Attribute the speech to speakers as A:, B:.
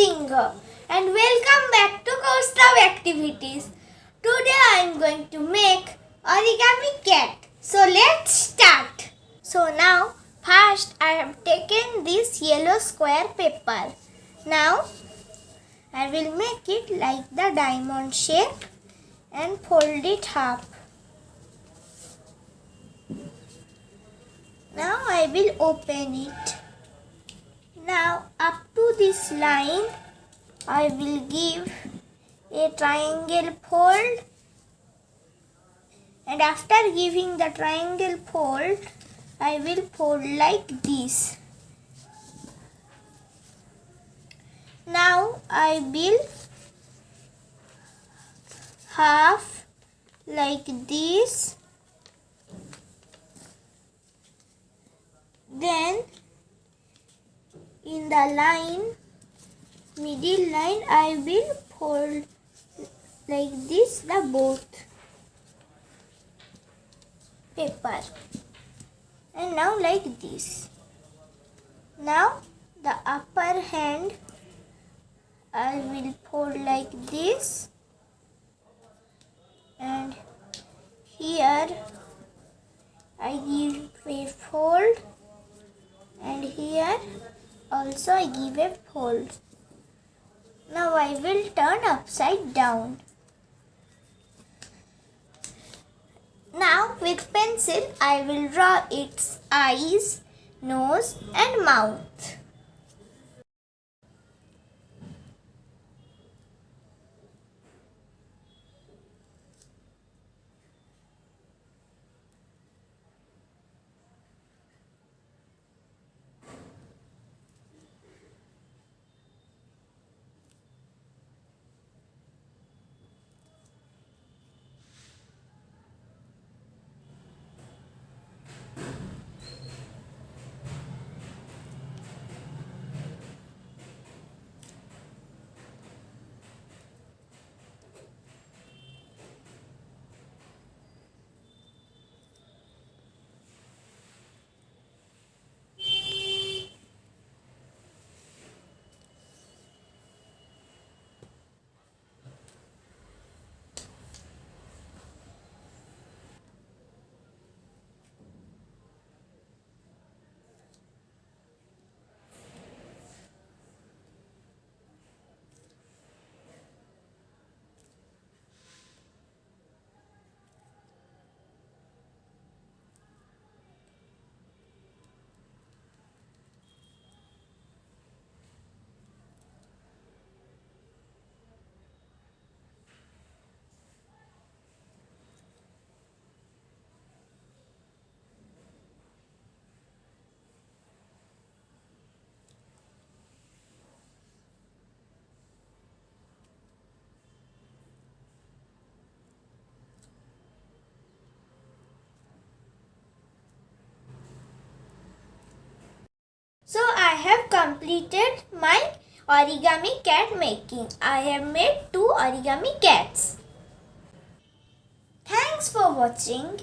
A: singer and welcome back to Coastal Activities. Today I am going to make origami cat. So let's start. So now first I have taken this yellow square paper. Now I will make it like the diamond shape and fold it half. Now I will open it. Now up to this line I will give a triangle fold, and after giving the triangle fold I will fold like this. Now I will half like this. Then in the middle line I will fold like this the both paper, and now like this. Now the upper hand I will fold like this, and here I give a fold, and here also I give a fold. Now I will turn upside down. Now with pencil I will draw its eyes, nose and mouth. So I have completed my origami cat making. I have made 2 origami cats. Thanks for watching.